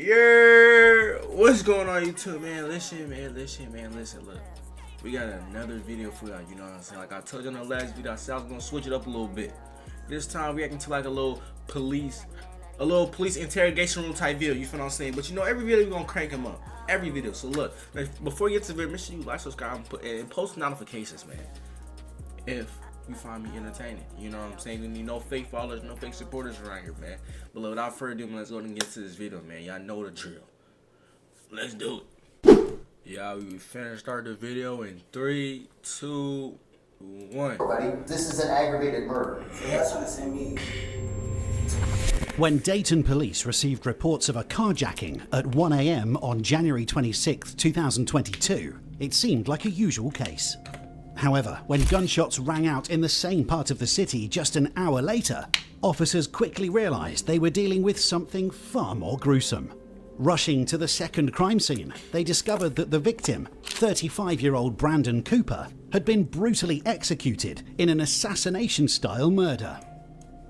Yeah, what's going on YouTube, man? Listen, look. We got another video for y'all, you know what I'm saying? Like I told you in the last video, I said I was gonna switch it up a little bit. This time we acting to like a little police interrogation room type video, you feel what I'm saying? But you know, every video we gonna crank them up. Every video. So look, before you get to the video, make sure you like, subscribe, and post notifications, man. If you find me entertaining, you know what I'm saying? We need no fake followers, no fake supporters around here, man. But without further ado, let's go and get to this video, man. Y'all know the drill. Let's do it. Yeah, we finna start the video in 3, 2, 1. Buddy, this is an aggravated murder. That's what it's in me. When Dayton police received reports of a carjacking at 1 a.m. on January 26, 2022, it seemed like a usual case. However, when gunshots rang out in the same part of the city just an hour later, officers quickly realized they were dealing with something far more gruesome. Rushing to the second crime scene, they discovered that the victim, 35-year-old Brandon Cooper, had been brutally executed in an assassination-style murder.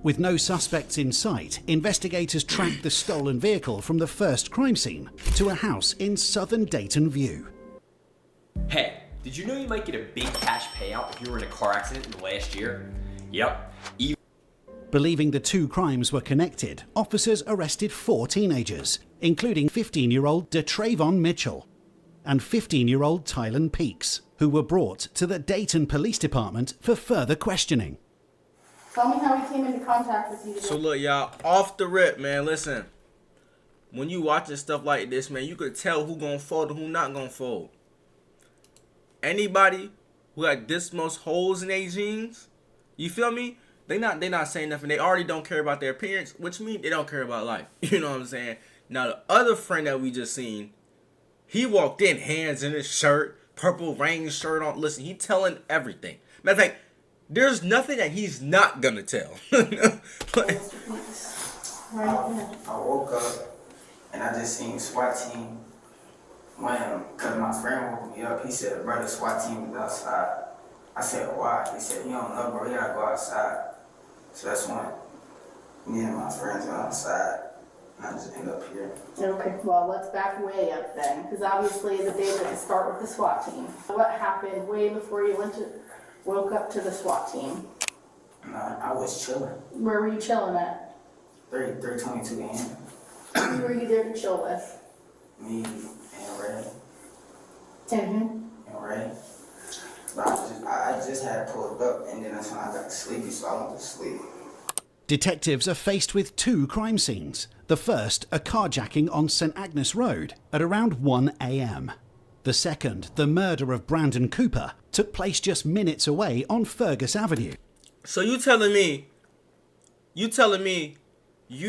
With no suspects in sight, investigators tracked the stolen vehicle from the first crime scene to a house in southern Dayton View. Hey, did you know you might get a big cash payout if you were in a car accident in the last year? Yep. Believing the two crimes were connected, officers arrested 4 teenagers, including 15-year-old DeTravon Mitchell and 15-year-old Tylen Peaks, who were brought to the Dayton Police Department for further questioning. Tell me how he came into contact with you today. So look, y'all, off the rip, man, listen. When you watching stuff like this, man, you could tell who gonna fold and who not gonna fold. Anybody who got this most holes in their jeans, you feel me? They not saying nothing. They already don't care about their appearance, which means they don't care about life. You know what I'm saying? Now the other friend that we just seen, he walked in, hands in his shirt, purple rain shirt on. Listen, he telling everything. Matter of fact, there's nothing that he's not gonna tell. I woke up and I just seen SWAT team. Cause my friend woke me up, he said, "Brother, SWAT team was outside." I said, "Why?" He said, "You don't know, bro, you gotta go outside." So that's when me and my friends went outside, and I just ended up here. Okay, well, let's back way up then, because obviously the day that you start with the SWAT team. What happened way before you woke up to the SWAT team? I was chilling. Where were you chilling at? 322 a.m. Who were you there to chill with? Me and Ray. And Ray. But I just had pulled up, and then that's when I got sleepy, so I went to sleep. Detectives are faced with 2 crime scenes. The first, a carjacking on St. Agnes Road at around 1 a.m. The second, the murder of Brandon Cooper, took place just minutes away on Fergus Avenue. So you telling me you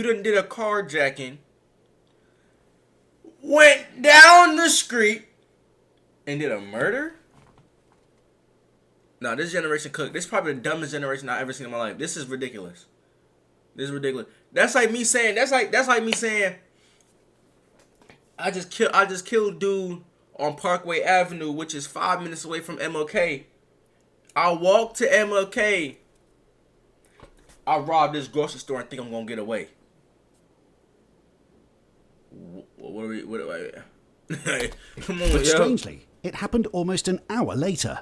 done did a carjacking, went down the street, and did a murder? No, this generation cooked. This is probably the dumbest generation I've ever seen in my life. This is ridiculous. This is ridiculous. That's like me saying I just killed dude on Parkway Avenue, which is 5 minutes away from MLK. I walk to MLK. I rob this grocery store and think I'm gonna get away. What Come on, But yo. strangely, it happened almost an hour later.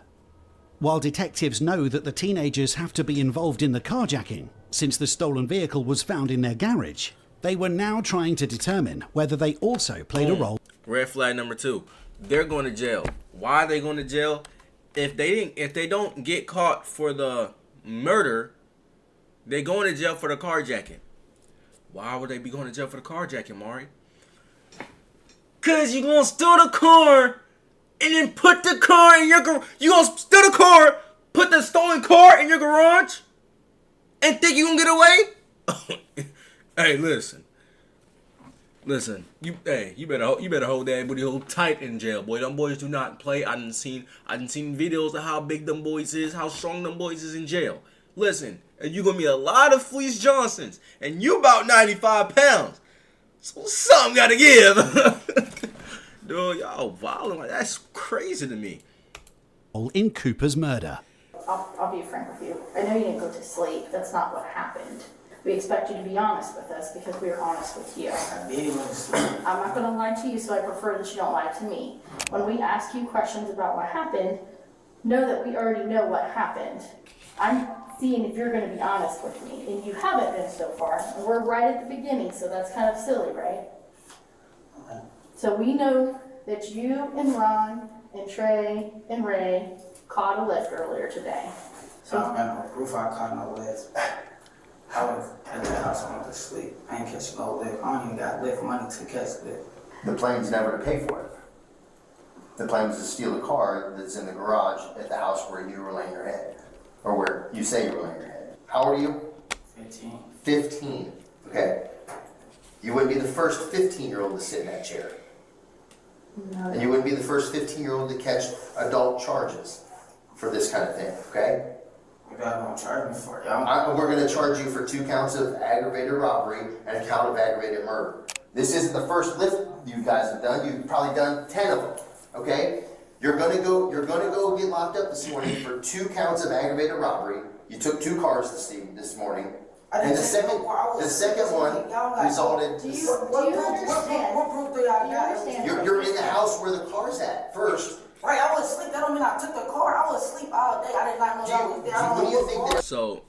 While detectives know that the teenagers have to be involved in the carjacking, since the stolen vehicle was found in their garage, they were now trying to determine whether they also played a role. Red flag number 2. They're going to jail. Why are they going to jail? If they don't get caught for the murder, they're going to jail for the carjacking. Why would they be going to jail for the carjacking, Mari? Cause you gonna steal the car and then put the car in your garage. You gonna steal the car, put the stolen car in your garage, and think you gonna get away? Hey, listen. You better hold that booty hole tight in jail, boy. Them boys do not play. I done seen videos of how big them boys is, how strong them boys is in jail. Listen, and you gonna meet a lot of Fleece Johnsons, and you about 95 pounds. So something gotta give. Dude, y'all violent. That's crazy to me. In Cooper's murder. I'll be frank with you. I know you didn't go to sleep. That's not what happened. We expect you to be honest with us because we are honest with you. I did went to sleep. I'm not going to lie to you, so I prefer that you don't lie to me. When we ask you questions about what happened, know that we already know what happened. I'm seeing if you're going to be honest with me, and you haven't been so far. And we're right at the beginning, so that's kind of silly, right? So we know that you and Ron and Trey and Ray caught a lift earlier today. So I don't got no proof I caught no lift. I was at the house, I went to sleep. I ain't catch no lift. I don't even got lift money to catch lift. The plan was never to pay for it. The plan was to steal the car that's in the garage at the house where you were laying your head. Or where you say you were laying your head. How old are you? 15. 15. Okay. You wouldn't be the first 15-year-old to sit in that chair. No. And you wouldn't be the first 15-year-old to catch adult charges for this kind of thing, okay? You guys gonna charge me for it, y'all? We're going to charge you for 2 counts of aggravated robbery and a count of aggravated murder. This isn't the first lift you guys have done. You've probably done 10 of them, okay? You're going to go get locked up this morning for 2 counts of aggravated robbery. You took 2 cars this morning. And the second one resulted. Do you understand? What proof do y'all Do you got? understand? You're in the house where the car's at first. Right, I was asleep. That don't mean I took the car. I was asleep all day. I did not know y'all was there. I don't What do know you what think car. that? So,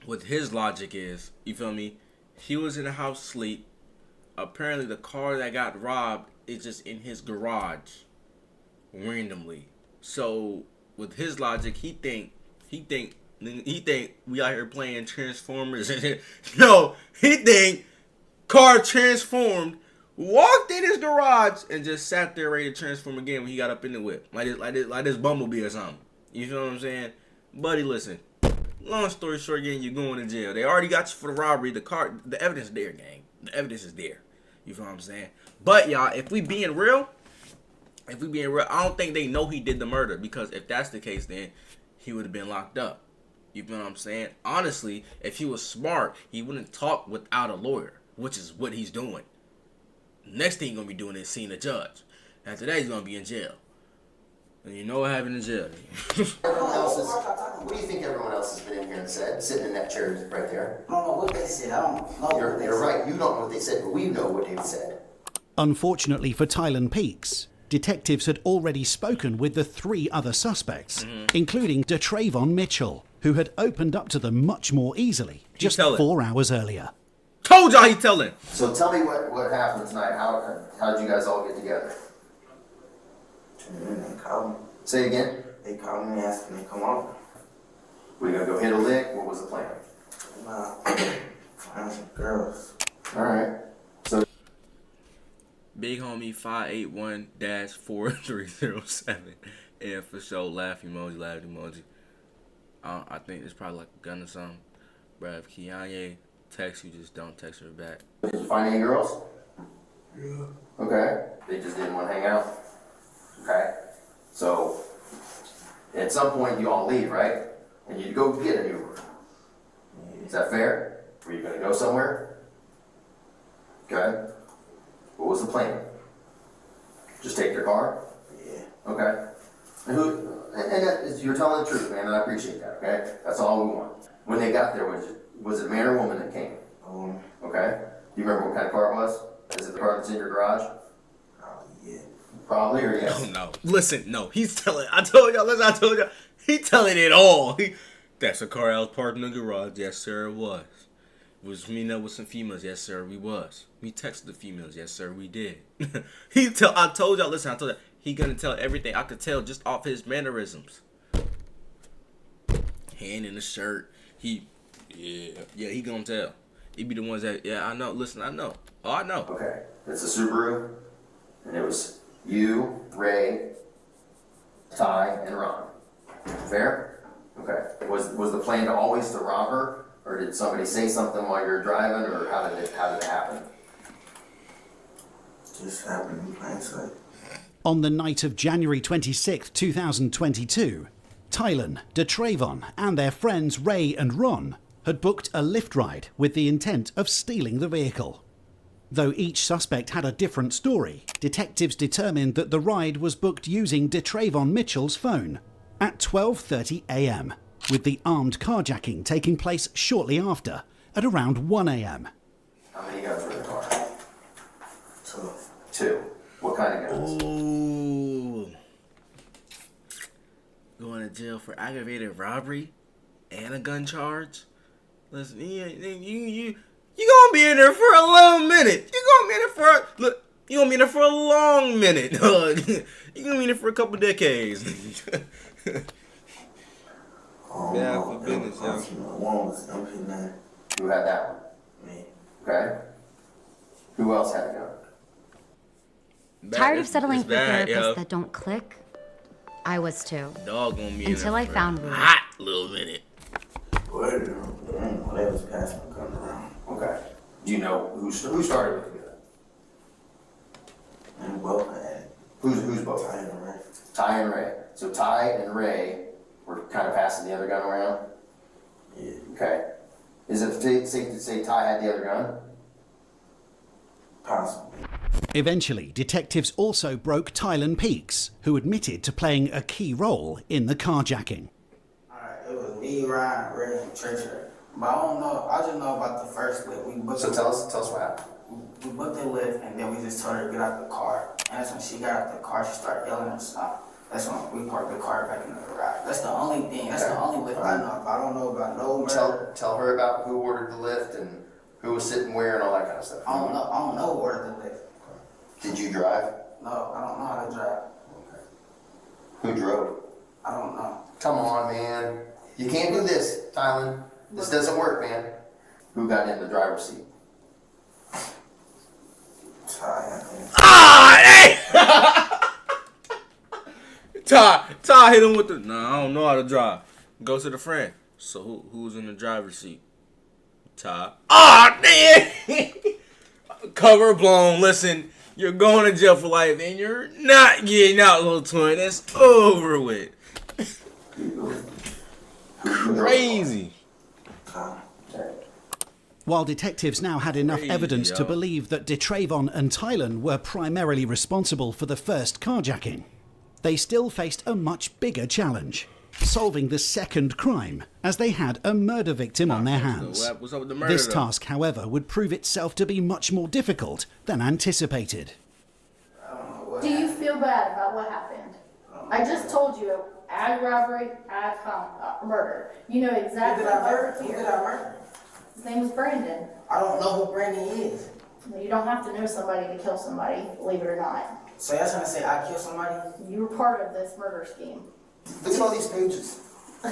what his logic is, you feel me? He was in the house asleep. Apparently, the car that got robbed is just in his garage, randomly. So, with his logic, he think we out here playing Transformers. No, he think car transformed, walked in his garage, and just sat there ready to transform again when he got up in the whip, like this Bumblebee or something. You feel what I'm saying, buddy? Listen. Long story short, again, you're going to jail. They already got you for the robbery. The evidence is there, gang. The evidence is there. You feel what I'm saying? But y'all, if we being real, I don't think they know he did the murder, because if that's the case, then he would have been locked up. You feel what I'm saying? Honestly, if he was smart, he wouldn't talk without a lawyer, which is what he's doing. Next thing he's gonna be doing is seeing a judge. After that, he's gonna be in jail. And you know what happened in jail? What do you think everyone else has been in here and said, sitting in that chair right there? I don't know what they said. I don't know what they You're said. right. You don't know what they said, but we know what they've said. Unfortunately for Tylen Peaks, detectives had already spoken with the 3 other suspects, including DeTravon Mitchell, who had opened up to them much more easily just telling. 4 hours earlier. Told y'all he telling. So tell me what happened tonight. How did you guys all get together? They called me. Say again. They called me asking me to come over. We're gonna go hit a lick. What was the plan? Find some girls. All right. So Big homie 581-4307. And for sure, laugh emoji. I think it's probably like a gun or something. Bruh, if Kianye texts you, just don't text her back. did you find any girls? Yeah. Okay. They just didn't want to hang out. Okay. So at some point you all leave, right? And you go get an Uber. Is that fair? Were you gonna go somewhere? Okay. What was the plan? Just take your car? Yeah. Okay. And you're telling the truth, man, and I appreciate that, okay? That's all we want. When they got there, was it a man or woman that came? Okay. Do you remember what kind of car it was? Is it the car that's in your garage? Yeah. Probably, or yes? Oh, no. Listen, no. He's telling. I told y'all. He telling it all. That's a car I was parked in the garage. Yes, sir, it was. Was meeting up with some females. Yes, sir, we was. We texted the females. Yes, sir, we did. I told y'all. Listen, I told y'all. He gonna tell everything. I could tell just off his mannerisms. Hand in the shirt. He gonna tell. He be the ones that, I know. Listen, I know. Oh, I know. Okay. It's a Subaru, and it was you, Ray, Ty, and Ron. Fair? Okay. Was the plan to always to rob her, or did somebody say something while you were driving, or how did it happen? Just happened in plain sight. On the night of January 26, 2022, Tylen, DeTravon, and their friends Ray and Ron had booked a Lyft ride with the intent of stealing the vehicle. Though each suspect had a different story, detectives determined that the ride was booked using DeTravon Mitchell's phone at 12:30 a.m. with the armed carjacking taking place shortly after, at around 1 a.m. How many guns were in the car? 2. 2. What kind of guns? Ooh. Going to jail for aggravated robbery and a gun charge. Listen, you gonna be in there for a little minute. You gonna be in there for you gonna be in there for a long minute. You gonna be in there for a couple decades. Bad for business, yo. Who had that one? Me. Okay. Who else had a gun? Tired of settling for bad, therapists yo. that don't click? I was too. Dog gonna be in Until there I for found a Ruth. hot little minute. Word. They was passing the gun around. Okay. Do you know who started with the gun? And both had. Who's both? Ty and Ray. Ty and Ray. So Ty and Ray were kind of passing the other gun around? Yeah. Okay. Is it safe to say Ty had the other gun? Possible. Eventually, detectives also broke Tylen Peaks, who admitted to playing a key role in the carjacking. Alright, it was me, Ryan, Ray, and Treacher. But I don't know. I just know about the first lift. We booked So tell us what happened. We booked the lift, and then we just told her to get out the car. And that's when she got out the car, she started yelling and stuff. That's when we parked the car back in the garage. That's the only thing. That's the only lift I know. I don't know about no murder. Tell her about who ordered the lift and who was sitting where and all that kind of stuff. I don't know who ordered the lift. Did you drive? No, I don't know how to drive. Okay. Who drove? I don't know. Come on, man. You can't do this, Tylen. This doesn't work, man. Who got in the driver's seat? Ty, I think. Ty hit him with the, nah, I don't know how to drive. Go to the friend. So who's in the driver's seat? Ty. Damn! Cover blown. Listen, you're going to jail for life and you're not getting out, little twin. It's over with. Crazy. Ty. While detectives now had enough Crazy, evidence to yo. believe that DeTravon and Tylen were primarily responsible for the first carjacking, they still faced a much bigger challenge: solving the second crime, as they had a murder victim on their hands. What's up with the murder, This though? task, however, would prove itself to be much more difficult than anticipated. Do you feel bad about what happened? I just told you, ag robbery, ag murder. You know exactly Who did I murder? what's Who did here. I murder? His name was Brandon. I don't know who Brandon is. You don't have to know somebody to kill somebody, believe it or not. So you're trying to say I killed somebody? You were part of this murder scheme. Look at all these pages.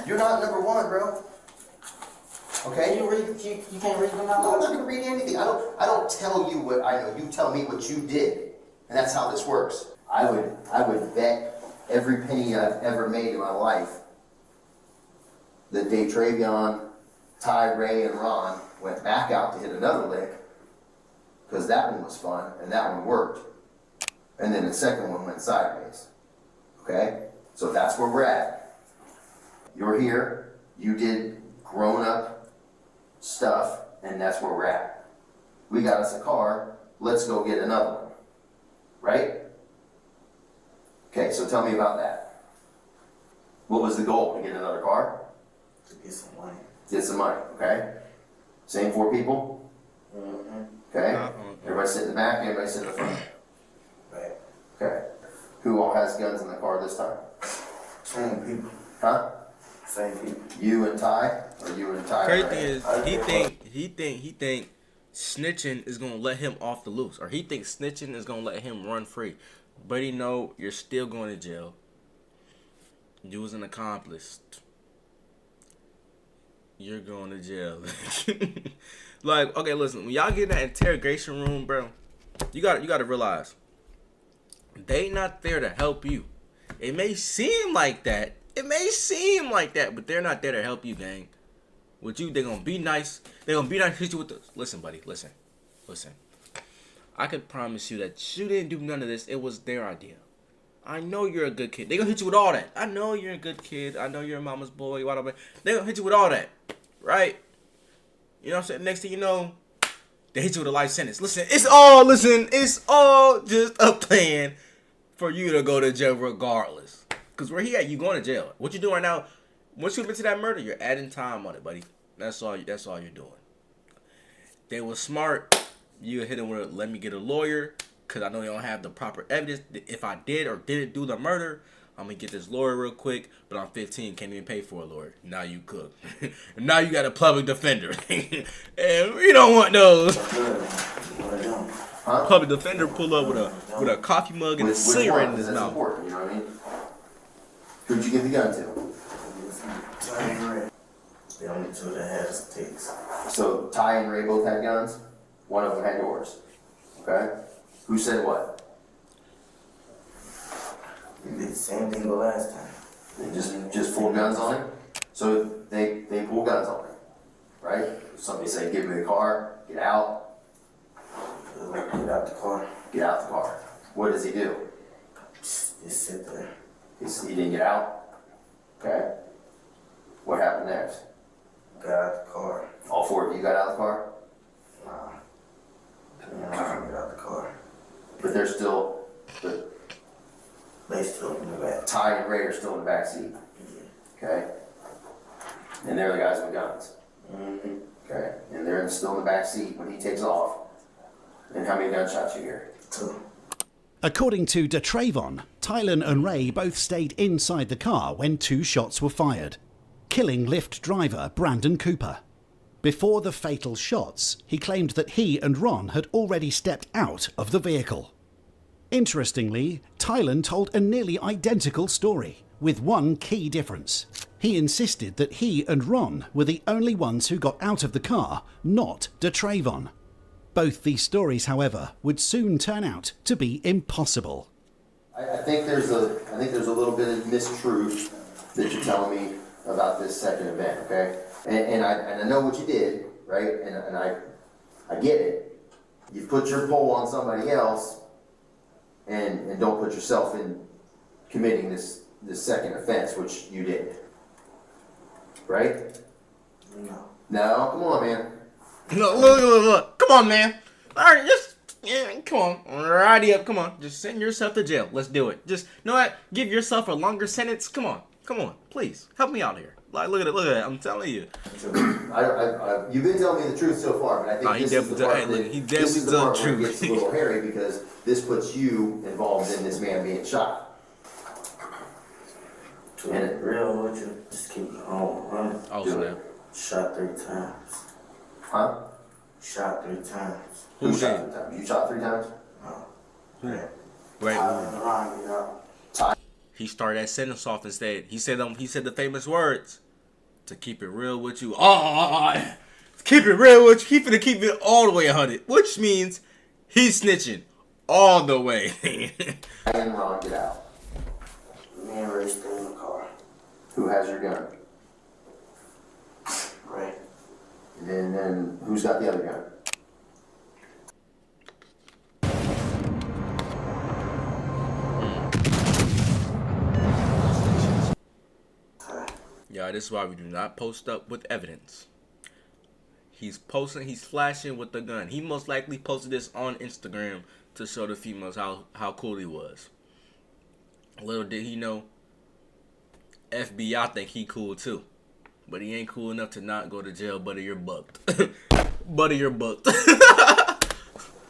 You're not number one, bro. Okay? You can't read them out No, I'm not loud? gonna read anything. I don't tell you what I know. You tell me what you did. And that's how this works. I would bet every penny I've ever made in my life that DeTravon, Ty, Ray, and Ron went back out to hit another lick, because that one was fun and that one worked. And then the second one went sideways. Okay? So that's where we're at. You're here, you did grown-up stuff, and that's where we're at. We got us a car, let's go get another one. Right? Okay, so tell me about that. What was the goal? To get another car? To get some money. Get some money, okay? Same 4 people? Mm-hmm. Okay? Everybody sit in the back, everybody sit in the front. Right. Okay. Who all has guns in the car this time? Same people. Huh? Same people. You and Ty? Or you and Ty? Crazy and thing Ray? is, he think snitching is gonna let him off the loose, or he thinks snitching is gonna let him run free. But he know you're still going to jail. You was an accomplice. You're going to jail. Like, okay, listen, when y'all get in that interrogation room, bro, you gotta realize they not there to help you. It may seem like that. But they're not there to help you, gang. With you, they're gonna be nice. They're gonna be nice. Hit you with the listen, buddy. Listen. I can promise you that you didn't do none of this. It was their idea. I know you're a good kid. They're gonna hit you with all that. I know you're a good kid. I know you're a mama's boy. Whatever. They're gonna hit you with all that, right? You know what I'm saying? Next thing you know, they hit you with a life sentence. It's all just a plan for you to go to jail regardless. Because where he at, you going to jail. What you doing right now, Once you admit to that murder, you're adding time on it, buddy. That's all you're doing. They were smart. You hit him with a, let me get a lawyer, because I know you don't have the proper evidence. If I did or didn't do the murder, I'm going to get this lawyer real quick, but I'm 15, can't even pay for a lawyer. Now you cook. Now you got a public defender. And we don't want those. Huh? Public defender pull up with a coffee mug and a cigarette in his That's mouth. important, you know what I mean? Who'd you give the gun to? The only two that has sticks. So Ty and Ray both had guns. One of them had yours. Okay? Who said what? We did the same thing the last time. They just pulled guns on him? So they pulled guns on him, right? Somebody say, give me the car, get out. Get out the car. Get out the car. What does he do? Just sit there. He didn't get out? Okay. What happened next? Got out the car. All four of you got out of the car? Nah. I can't get out the car. But they're still, They still in the back. Ty and Ray are still in the back seat. Okay? And they're the guys with guns. Mm-hmm. Okay? And they're still in the back seat when he takes off. And how many gunshots you hear? 2. According to DeTravon, Tylen and Ray both stayed inside the car when 2 shots were fired, killing Lyft driver Brandon Cooper. Before the fatal shots, he claimed that he and Ron had already stepped out of the vehicle. Interestingly, Tylen told a nearly identical story, with one key difference. He insisted that he and Ron were the only ones who got out of the car, not DeTravon. Both these stories, however, would soon turn out to be impossible. I think there's a little bit of mistruth that you're telling me about this second event, okay? And I know what you did, right? And I get it. You put your pole on somebody else and don't put yourself in committing this second offense, which you did. Right? No. No, come on, man. Look. Come on, man. All right, come on. Righty up. Come on. Just send yourself to jail. Let's do it. Just, you know what? Give yourself a longer sentence. Come on. Please. Help me out here. Like, look at it. I'm telling you. You've been telling me the truth so far, but I think this is the part where it gets a little hairy because this puts you involved in this man being shot. To be real with you, just keep it on. Oh, snap. Shot 3 times. Huh? Shot 3 times. Who shot 3 times? You shot 3 times? No. Right. He started that sentence off instead. He said the famous words, to keep it real with you. Keep it real with you. Keep it all the way 100. Which means he's snitching all the way. And Ron, get out. Me and Ray still in the car. Who has your gun? Ray. And then who's got the other gun? Yeah, this is why we do not post up with evidence. He's flashing with the gun. He most likely posted this on Instagram to show the females how cool he was. Little did he know, FBI think he cool too. But he ain't cool enough to not go to jail, buddy, you're bucked. Buddy, you're bucked.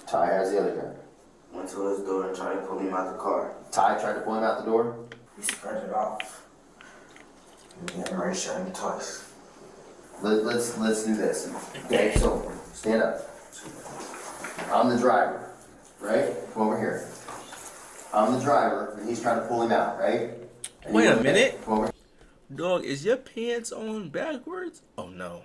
Ty has the other gun. Went to his door and tried to pull him out the car. Ty tried to pull him out the door? He spread it off. Me and Ray shot him twice. Let's do this. Okay, so stand up. I'm the driver, right? Come over here. I'm the driver, and he's trying to pull him out, right? And Wait a minute. Come over. Dog, is your pants on backwards? Oh no.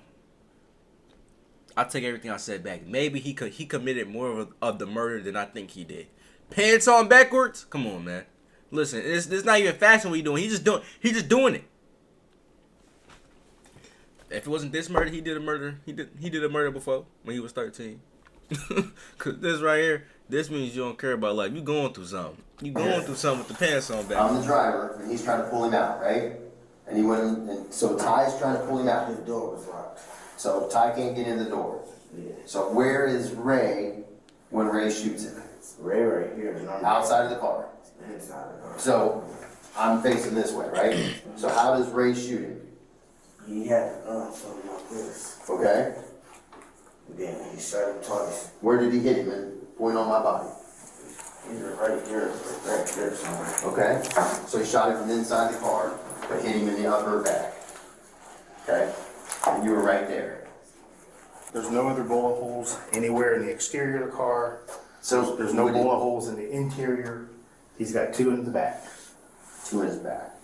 I take everything I said back. Maybe he committed more of the murder than I think he did. Pants on backwards? Come on, man. Listen, it's not even fashion what he's doing. He's just doing it. If it wasn't this murder, he did a murder. He did a murder before when he was 13. Cause this right here, this means you don't care about life. You going through something. You going through something with the pants on back. I'm the driver, and he's trying to pull him out, right? And he went in, and so Ty's trying to pull him out. His door was locked. So Ty can't get in the door. Yeah. So where is Ray when Ray shoots him? Ray right here. And I'm Outside of the car. inside the car. So I'm facing this way, right? So how does Ray shoot him? He had a gun, something like this. Okay. And then he shot him twice. Where did he hit him? And point on my body. Either right here or right there somewhere. Okay. So he shot him from inside the car, but hit him in the upper back. Okay. And you were right there. There's no other bullet holes anywhere in the exterior of the car. So There's no what did- bullet holes in the interior. He's got 2 in the back. 2 in his back.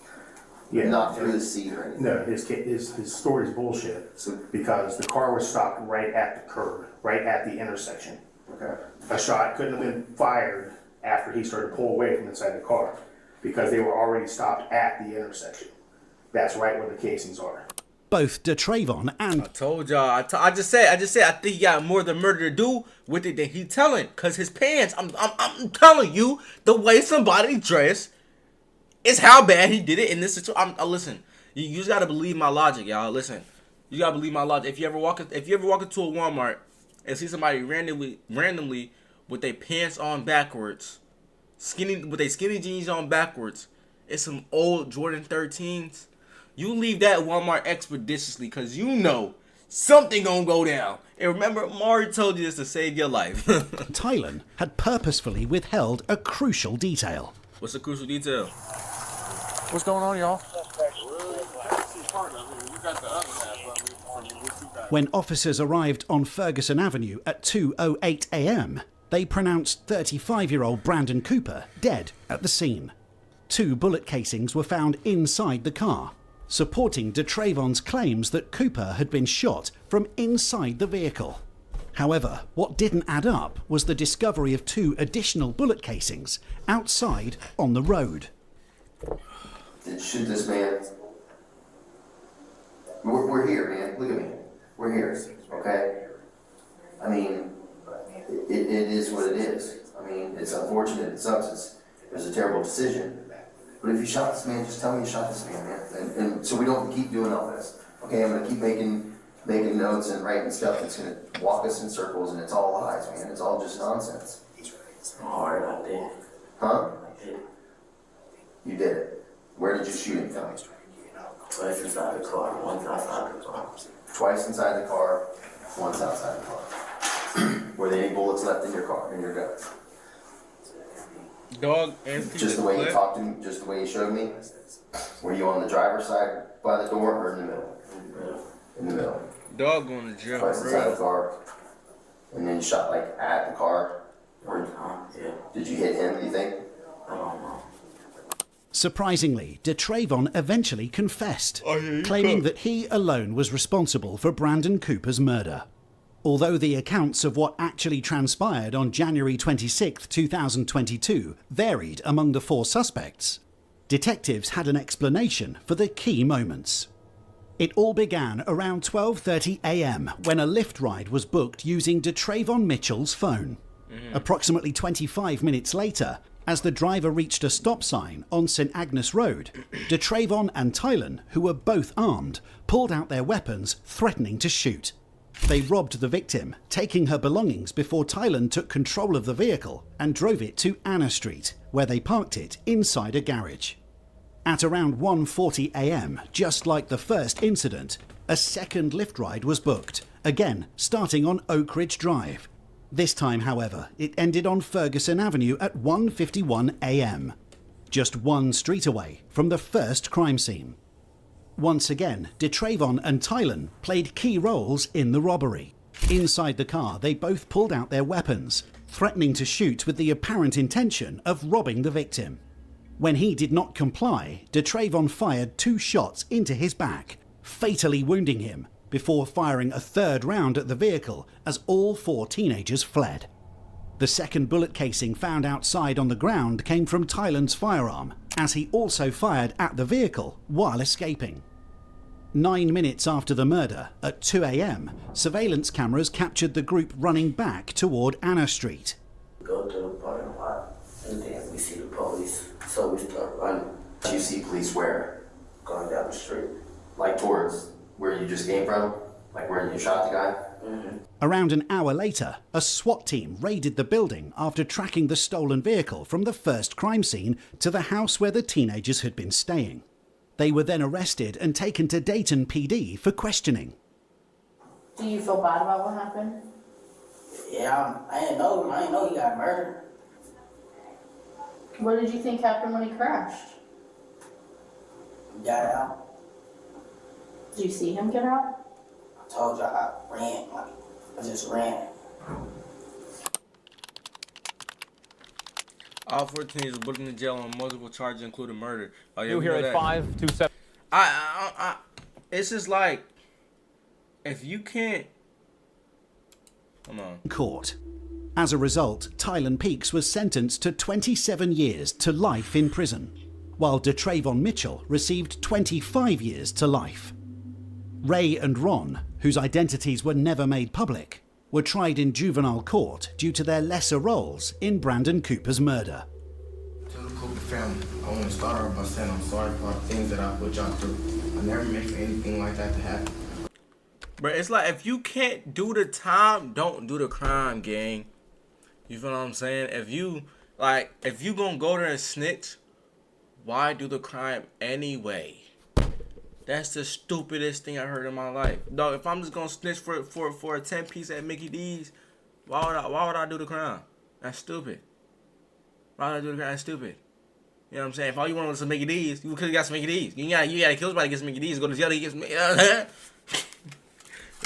Yeah. Not through the seat or anything. No, his story's bullshit. So- Because the car was stopped right at the curb, right at the intersection. Okay. A shot couldn't have been fired after he started to pull away from inside the car because they were already stopped at the intersection. That's right where the casings are. Both DeTravon and I told y'all. I just said. I think he got more than murder to do with it than he telling. Cause his pants. I'm telling you, the way somebody dressed is how bad he did it in this situation. Listen. You just gotta believe my logic, y'all. Listen. You gotta believe my logic. If you ever walk into a Walmart and see somebody randomly with their pants on backwards, with their skinny jeans on backwards, it's some old Jordan 13s. You leave that Walmart expeditiously because you know something gonna go down. And remember, Mari told you this to save your life. Tylen had purposefully withheld a crucial detail. What's the crucial detail? What's going on, y'all? When officers arrived on Ferguson Avenue at 2:08 a.m., they pronounced 35-year-old Brandon Cooper dead at the scene. 2 bullet casings were found inside the car, supporting DeTravon's claims that Cooper had been shot from inside the vehicle. However, what didn't add up was the discovery of 2 additional bullet casings outside on the road. Did shoot this man. We're here, man. Look at me. We're here, okay? I mean, it is what it is. I mean, it's unfortunate. It sucks. It was a terrible decision. But if you shot this man, just tell me you shot this man. And so we don't keep doing all this. Okay, I'm gonna keep making notes and writing stuff that's gonna walk us in circles, and it's all lies, man. It's all just nonsense. Hard out there. Huh? You did it. Where did you shoot him from? Twice inside the car, once outside the car. Twice inside the car, once outside the car. Were there any bullets left in your car, in your gun? Dog and Just the way you talked to me, just the way you showed me? Were you on the driver's side by the door or in the middle? In the middle. Dog going to jail. Twice inside the car. And then you shot like at the car? One time, yeah. Did you hit him, do you think? I don't know. Surprisingly, DeTravon eventually confessed, claiming that he alone was responsible for Brandon Cooper's murder. Although the accounts of what actually transpired on January 26, 2022 varied among the 4 suspects, detectives had an explanation for the key moments. It all began around 12:30 a.m. when a Lyft ride was booked using DeTravon Mitchell's phone. Approximately 25 minutes later, as the driver reached a stop sign on St. Agnes Road, DeTravon and Tylen, who were both armed, pulled out their weapons, threatening to shoot. They robbed the victim, taking her belongings before Tylen took control of the vehicle and drove it to Anna Street, where they parked it inside a garage. At around 1:40 a.m., just like the first incident, a second Lyft ride was booked, again starting on Oak Ridge Drive. This time, however, it ended on Ferguson Avenue at 1:51 a.m., just 1 street away from the first crime scene. Once again, DeTravon and Tylen played key roles in the robbery. Inside the car, they both pulled out their weapons, threatening to shoot with the apparent intention of robbing the victim. When he did not comply, DeTravon fired 2 shots into his back, fatally wounding him, before firing a 3rd round at the vehicle as all 4 teenagers fled. The second bullet casing found outside on the ground came from Tylen's firearm, as he also fired at the vehicle while escaping. 9 minutes after the murder, at 2 a.m., surveillance cameras captured the group running back toward Anna Street. Go to the parking lot, and then we see the police, so we start running. You see police where? Going down the street. Like towards where you just came from? Like where you shot the guy? Around an hour later, a SWAT team raided the building after tracking the stolen vehicle from the first crime scene to the house where the teenagers had been staying. They were then arrested and taken to Dayton PD for questioning. Do you feel bad about what happened? Yeah, I didn't know he got murdered. What did you think happened when he crashed? He got out. Did you see him get out? I told you I ran. I just ran. All 14 is put in jail on multiple charges, including murder. Oh, yeah, You we here know at that. 527. It's just like, if you can't, come on. Court. As a result, Tylen Peaks was sentenced to 27 years to life in prison, while DeTravon Mitchell received 25 years to life. Ray and Ron, whose identities were never made public, were tried in juvenile court due to their lesser roles in Brandon Cooper's murder. To the Cooper family, I want to start off by saying I'm sorry for the things that I put y'all through. I never meant for anything like that to happen. But it's like, if you can't do the time, don't do the crime, gang. You feel what I'm saying? If you gonna go there and snitch, why do the crime anyway? That's the stupidest thing I heard in my life. Dog, if I'm just gonna snitch for a 10-piece at Mickey D's, why would I do the crime? That's stupid. Why would I do the crime? That's stupid. You know what I'm saying? If all you want was some Mickey D's, you could've got some Mickey D's. You gotta kill somebody to get some Mickey D's, go to jail to get some.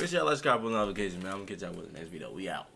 Wish y'all, let's grab a notification, man. I'm gonna catch y'all with the next video. We out.